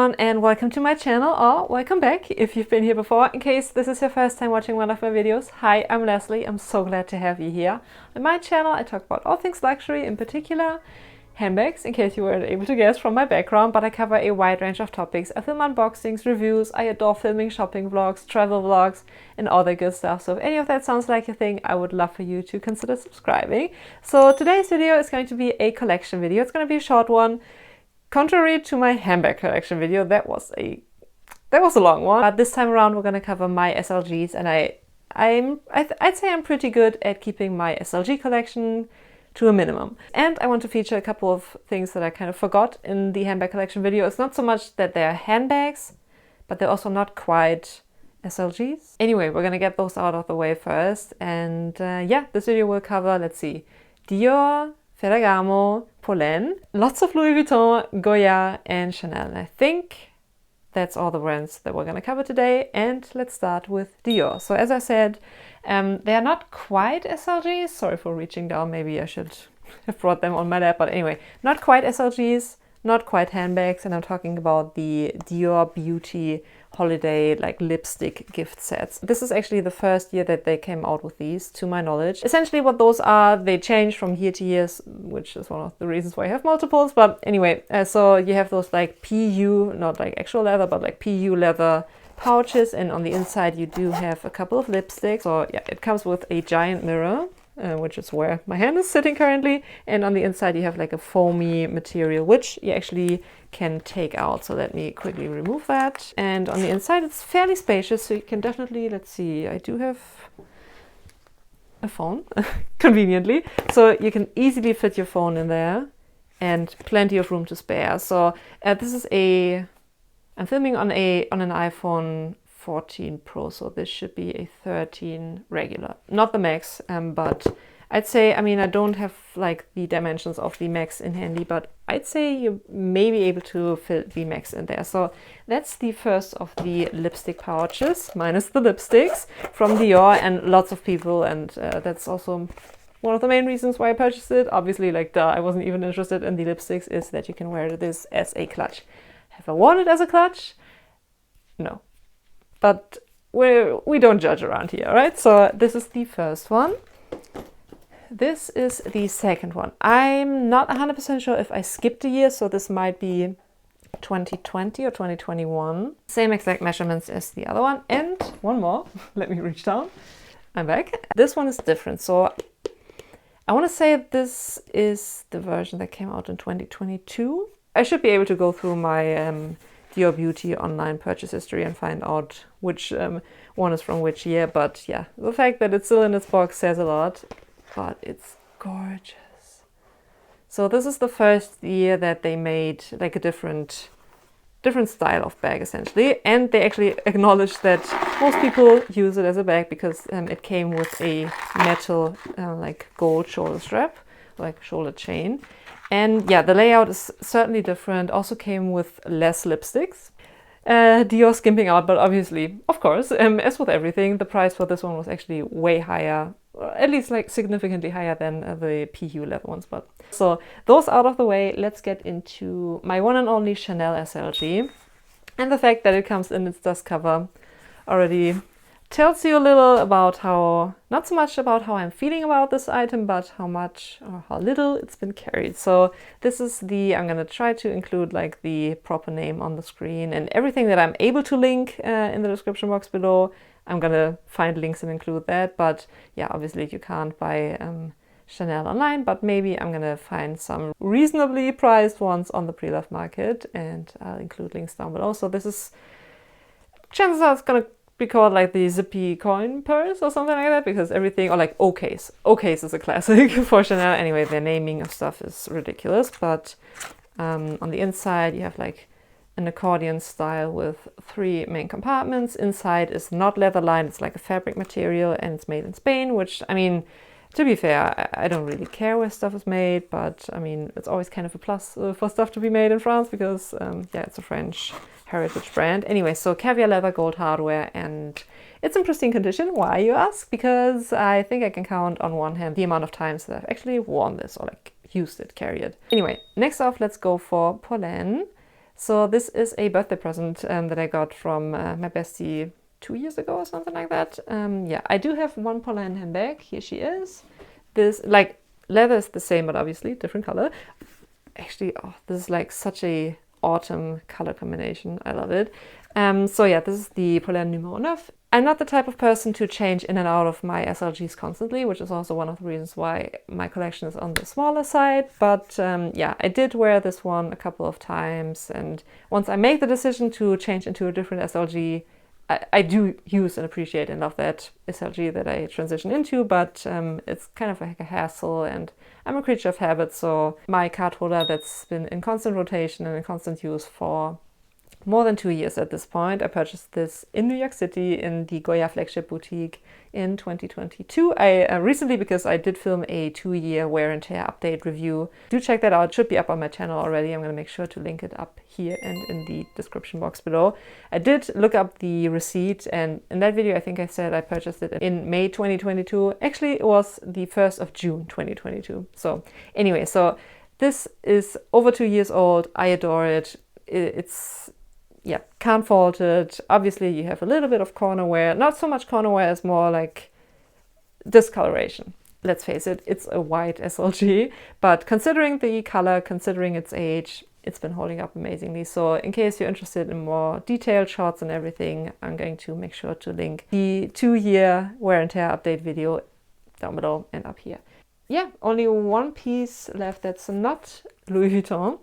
everyone, and welcome to my channel, or welcome back if you've been here before. In case this is your first time watching one of my videos, hi, I'm Leslie. I'm so glad to have you here. On my channel I talk about all things luxury, in particular handbags, in case you weren't able to guess from my background, but I cover a wide range of topics. I film unboxings, reviews, I adore filming shopping vlogs, travel vlogs, and all that good stuff. So if any of that sounds like a thing, I would love for you to consider subscribing. So today's video is going to be a collection video. It's going to be a short one. Contrary to my handbag collection video, that was a long one. But this time around we're going to cover my SLGs, and I'd say I'm pretty good at keeping my SLG collection to a minimum. And I want to feature a couple of things that I kind of forgot in the handbag collection video. It's not so much that they're handbags, but they're also not quite SLGs. Anyway, we're going to get those out of the way first. And yeah, this video will cover, let's see, Dior, Ferragamo, Polène, lots of Louis Vuitton, Goyard, and Chanel. And I think that's all the brands that we're going to cover today. And let's start with Dior. So as I said, they are not quite SLGs. Sorry for reaching down. Maybe I should have brought them on my lap. But anyway, not quite SLGs, not quite handbags. And I'm talking about the Dior Beauty holiday like lipstick gift sets. This is actually the first year that they came out with these, to my knowledge. Essentially what those are, they change from year to year, which is one of the reasons why I have multiples. But anyway, so you have those like PU, not like actual leather, but like PU leather pouches, and on the inside you do have a couple of lipsticks. So yeah, it comes with a giant mirror, which is where my hand is sitting currently, and on the inside you have like a foamy material which you actually can take out. So let me quickly remove that. And on the inside it's fairly spacious, so you can definitely, let's see, I do have a phone conveniently, so you can easily fit your phone in there and plenty of room to spare. So this is I'm filming on an iPhone 14 Pro, so this should be a 13 regular, not the Max, but I'd say, I mean, I don't have like the dimensions of the Max in handy, but I'd say you may be able to fit the Max in there. So that's the first of the lipstick pouches, minus the lipsticks, from Dior, and lots of people, and that's also one of the main reasons why I purchased it. Obviously, like, I wasn't even interested in the lipsticks, is that you can wear this as a clutch. Have I worn it as a clutch? No. But we don't judge around here, right? So this is the first one. This is the second one. I'm not 100% sure if I skipped a year, so this might be 2020 or 2021. Same exact measurements as the other one. And one more. Let me reach down. I'm back. This one is different. So I want to say this is the version that came out in 2022. I should be able to go through my Dior Beauty online purchase history and find out which one is from which year. But yeah, the fact that it's still in its box says a lot. But it's gorgeous. So this is the first year that they made like a different style of bag, essentially, and they actually acknowledged that most people use it as a bag because it came with a metal like gold shoulder strap, like shoulder chain. And yeah, the layout is certainly different. Also came with less lipsticks. Dior skimping out, but obviously, of course, as with everything, the price for this one was actually way higher, or at least like significantly higher than the PU leather ones. But so those out of the way, let's get into my one and only Chanel SLG. And the fact that it comes in its dust cover already tells you a little about how, not so much about how I'm feeling about this item, but how much or how little it's been carried. So this is I'm gonna try to include like the proper name on the screen, and everything that I'm able to link in the description box below, I'm gonna find links and include that. But yeah, obviously you can't buy Chanel online, but maybe I'm gonna find some reasonably priced ones on the pre-loved market, and I'll include links down below. So this is, chances are it's gonna be called like the zippy coin purse or something like that, because everything, or like O-case. O-case is a classic for Chanel. Anyway, their naming of stuff is ridiculous. But on the inside you have like an accordion style with 3 main compartments. Inside is not leather lined, it's like a fabric material, and it's made in Spain, which, I mean, to be fair, I don't really care where stuff is made, but I mean, it's always kind of a plus for stuff to be made in France, because yeah, it's a French heritage brand. Anyway, so caviar leather, gold hardware, and it's in pristine condition. Why, you ask? Because I think I can count on one hand the amount of times that I've actually worn this, or like used it, carried it. Anyway, next off, let's go for Polène. So this is a birthday present that I got from my bestie 2 years ago or something like that. Yeah, I do have one Polène handbag. Here she is. This, like, leather is the same, but obviously different color. Actually, oh, this is like such a autumn color combination. I love it. So yeah, this is the Polène numéro 9. I'm not the type of person to change in and out of my SLGs constantly, which is also one of the reasons why my collection is on the smaller side. But yeah, I did wear this one a couple of times, and once I make the decision to change into a different SLG, I do use and appreciate and love that SLG that I transition into, but it's kind of like a hassle, and I'm a creature of habit, so my card holder that's been in constant rotation and in constant use for more than 2 years at this point. I purchased this in New York City in the Goyard flagship boutique in 2022. I recently, because I did film a 2-year wear and tear update review. Do check that out. It should be up on my channel already. I'm going to make sure to link it up here and in the description box below. I did look up the receipt, and in that video I think I said I purchased it in May 2022. Actually, it was the 1st of June 2022. So anyway, so this is over 2 years old. I adore it. It's, yeah, can't fault it. Obviously you have a little bit of corner wear, not so much corner wear as more like discoloration. Let's face it, it's a white SLG, but considering the color, considering its age, it's been holding up amazingly. So in case you're interested in more detailed shots and everything, I'm going to make sure to link the 2-year wear and tear update video down below and up here. Yeah, only one piece left that's not Louis Vuitton.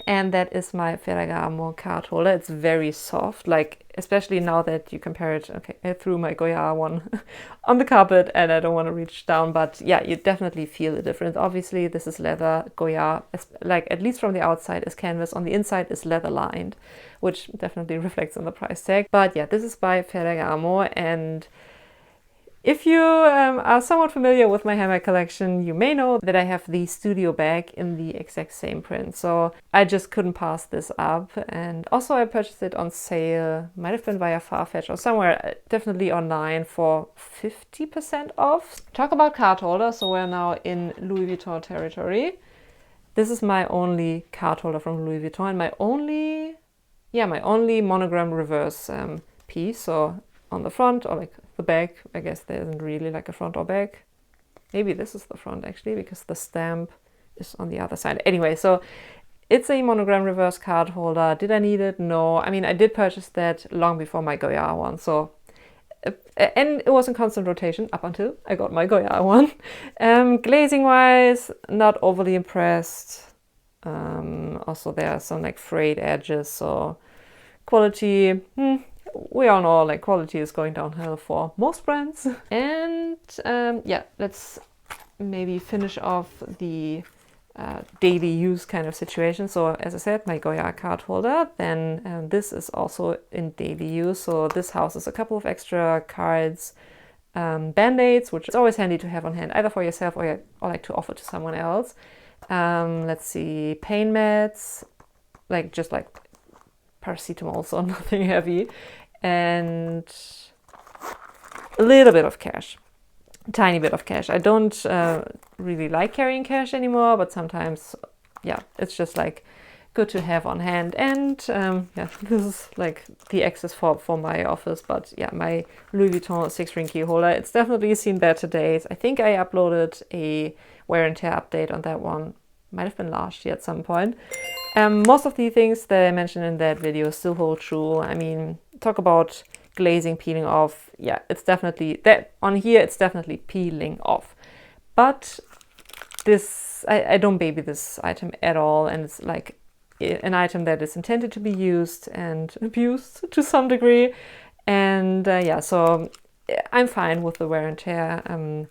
And that is my Ferragamo card holder. It's very soft, like especially now that you compare it. Okay, I threw my Goyard one on the carpet and I don't want to reach down, but yeah, you definitely feel the difference. Obviously, this is leather. Goyard, like at least from the outside, is canvas. On the inside is leather lined, which definitely reflects on the price tag. But yeah, this is by Ferragamo, and if you are somewhat familiar with my handbag collection, you may know that I have the studio bag in the exact same print. So I just couldn't pass this up. And also I purchased it on sale, might have been via Farfetch or somewhere, definitely online, for 50% off. Talk about card holder. So we're now in Louis Vuitton territory. This is my only card holder from Louis Vuitton, and my only monogram reverse piece. So on the front, or like the back, I guess there isn't really like a front or back. Maybe this is the front actually, because the stamp is on the other side. Anyway, so it's a monogram reverse card holder. Did I need it? No. I mean, I did purchase that long before my Goyard one. So, and it was in constant rotation up until I got my Goyard one. Glazing wise, not overly impressed. Also there are some like frayed edges, so quality, we all know like quality is going downhill for most brands. And yeah, let's maybe finish off the daily use kind of situation. So as I said, my Goyard card holder, then this is also in daily use. So this houses a couple of extra cards, band-aids, which is always handy to have on hand, either for yourself or like to offer to someone else. Let's see, pain meds, like just like paracetamol, so nothing heavy, and a little bit of cash, a tiny bit of cash. I don't really like carrying cash anymore, but sometimes, yeah, it's just like good to have on hand. And yeah, this is like the excess for my office, but yeah, my Louis Vuitton 6-ring key holder, it's definitely seen better days. I think I uploaded a wear and tear update on that one, might have been last year at some point. Most of the things that I mentioned in that video still hold true. I mean, talk about glazing peeling off. Yeah, it's definitely that on here. It's definitely peeling off. But this, I don't baby this item at all, and it's like an item that is intended to be used and abused to some degree. And yeah, so I'm fine with the wear and tear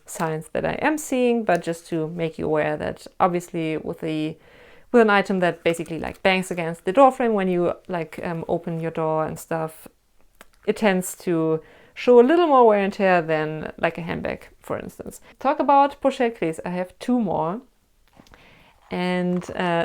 signs that I am seeing, but just to make you aware that obviously with an item that basically like bangs against the door frame when you like open your door and stuff, it tends to show a little more wear and tear than like a handbag, for instance. Talk about pochette cleats. I have 2 more. And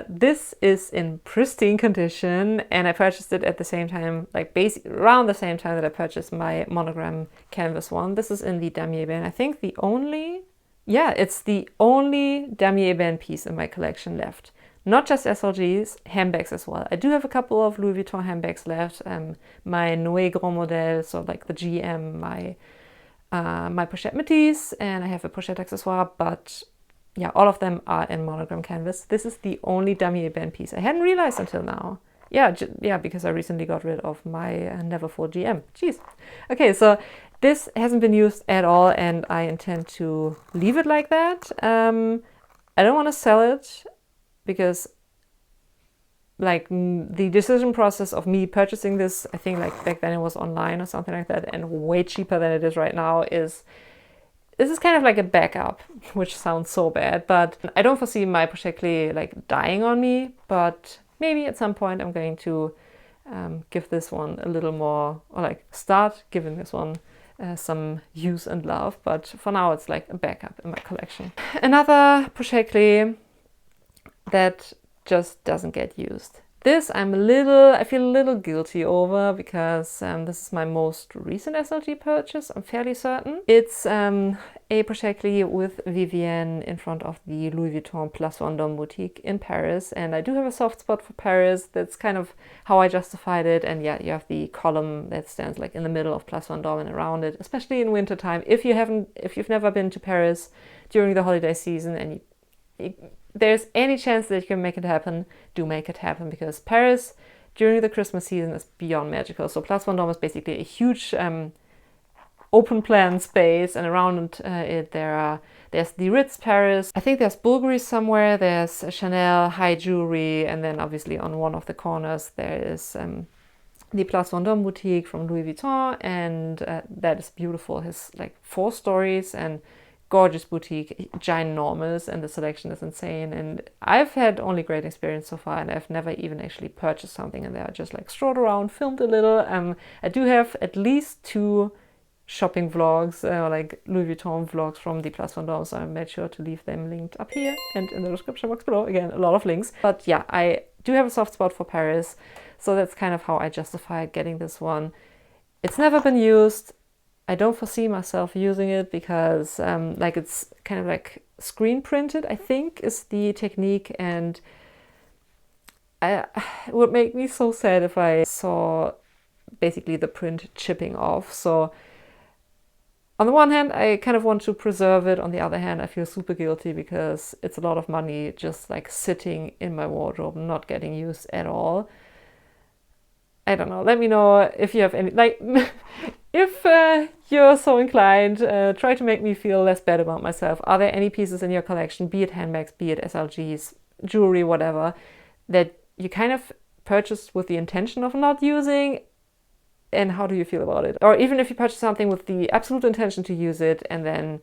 this is in pristine condition, and I purchased it at the same time, like basically around the same time that I purchased my monogram canvas one. This is in the damier band. I think it's the only damier band piece in my collection left. not just SLGs, handbags as well. I do have a couple of Louis Vuitton handbags left. My Noé Grand Modèle, so like the GM, my pochette Métis, and I have a pochette accessoire, but yeah, all of them are in monogram canvas. This is the only damier ebene piece. I hadn't realized until now. Yeah, because I recently got rid of my Neverfull GM. Jeez. Okay, so this hasn't been used at all, and I intend to leave it like that. I don't want to sell it because like the decision process of me purchasing this, I think like back then it was online or something like that, and way cheaper than it is right now, this is kind of like a backup, which sounds so bad, but I don't foresee my pochette clé like dying on me, but maybe at some point I'm going to give this one a little more, or like start giving this one some use and love, but for now it's like a backup in my collection. Another pochette clé that just doesn't get used. This I feel a little guilty over because this is my most recent SLG purchase, I'm fairly certain. It's a pochette clé with Vivienne in front of the Louis Vuitton Place Vendôme boutique in Paris, and I do have a soft spot for Paris. That's kind of how I justified it, and yeah, you have the column that stands like in the middle of Place Vendôme and around it, especially in wintertime. If you've never been to Paris during the holiday season and there's any chance that you can make it happen, do make it happen, because Paris during the Christmas season is beyond magical. So Place Vendôme is basically a huge open plan space, and around it there's the Ritz Paris. I think there's Bulgari somewhere, there's Chanel high jewelry, and then obviously on one of the corners there is the Place Vendôme boutique from Louis Vuitton, and that is beautiful. It has like 4 stories and gorgeous boutique, ginormous, and the selection is insane, and I've had only great experience so far, and I've never even actually purchased something in there. I just like strolled around, filmed a little. I do have at least 2 shopping vlogs, like Louis Vuitton vlogs from the Place Vendôme, so I made sure to leave them linked up here and in the description box below. Again, a lot of links. But yeah, I do have a soft spot for Paris, so that's kind of how I justify getting this one. It's never been used. I don't foresee myself using it because like it's kind of like screen printed, I think, is the technique, and it would make me so sad if I saw basically the print chipping off. So on the one hand, I kind of want to preserve it. On the other hand, I feel super guilty because it's a lot of money just like sitting in my wardrobe, not getting used at all. I don't know. Let me know if you have any, like, if you're so inclined, try to make me feel less bad about myself. Are there any pieces in your collection, be it handbags, be it SLGs, jewelry, whatever, that you kind of purchased with the intention of not using? And how do you feel about it? Or even if you purchase something with the absolute intention to use it, and then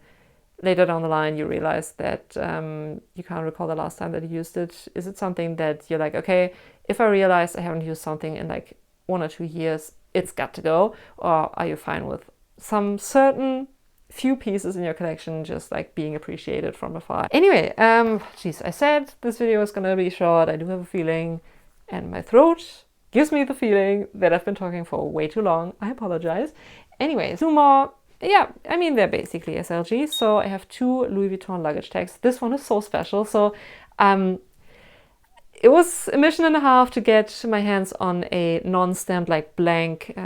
later down the line you realize that you can't recall the last time that you used it. Is it something that you're like, okay, if I realize I haven't used something in like 1 or 2 years, it's got to go? Or are you fine with some certain few pieces in your collection just like being appreciated from afar? Anyway, geez, I said this video is gonna be short. I do have a feeling, and my throat gives me the feeling that I've been talking for way too long. I apologize. Anyways, 2 more. Yeah, I mean, they're basically SLGs. So I have 2 Louis Vuitton luggage tags. This one is so special. So it was a mission and a half to get my hands on a non-stamped, like blank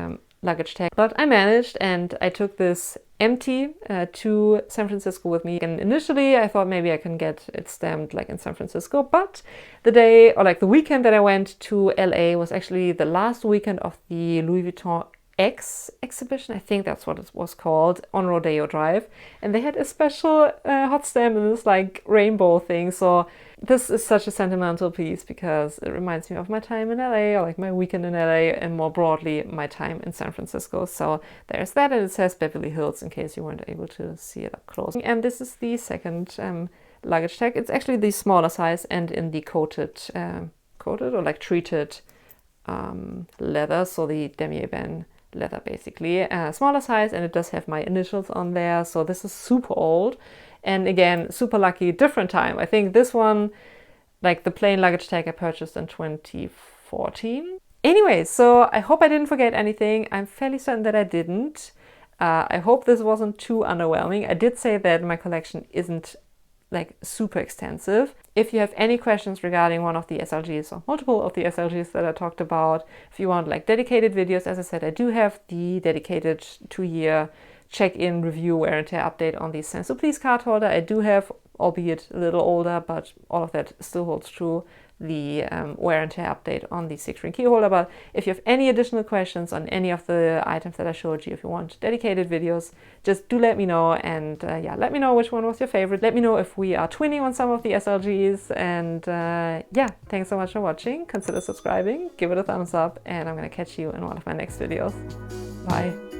luggage tag, but I managed, and I took this empty to San Francisco with me. And initially I thought maybe I can get it stamped like in San Francisco, but the day, or like the weekend that I went to LA was actually the last weekend of the Louis Vuitton X exhibition, I think that's what it was called, on Rodeo Drive, and they had a special hot stamp in this like rainbow thing. So this is such a sentimental piece because it reminds me of my time in LA, or like my weekend in LA, and more broadly my time in San Francisco. So there's that, and it says Beverly Hills in case you weren't able to see it up close. And this is the second luggage tag. It's actually the smaller size and in the coated or like treated leather, so the damier ebene leather basically, smaller size, and it does have my initials on there. So this is super old, and again, super lucky, different time. I think this one, like the plain luggage tag, I purchased in 2014. Anyway, so I hope I didn't forget anything. I'm fairly certain that I didn't. I hope this wasn't too underwhelming. I did say that my collection isn't like super extensive. If you have any questions regarding one of the SLGs or multiple of the SLGs that I talked about, if you want like dedicated videos, as I said, I do have the dedicated 2-year check-in review wear and tear update on the sulpice card holder. I do have, albeit a little older, but all of that still holds true, the wear and tear update on the 6-ring key holder. But if you have any additional questions on any of the items that I showed you, if you want dedicated videos, just do let me know. And yeah, let me know which one was your favorite. Let me know if we are twinning on some of the SLGs. And yeah, thanks so much for watching. Consider subscribing, give it a thumbs up, and I'm gonna catch you in one of my next videos. Bye.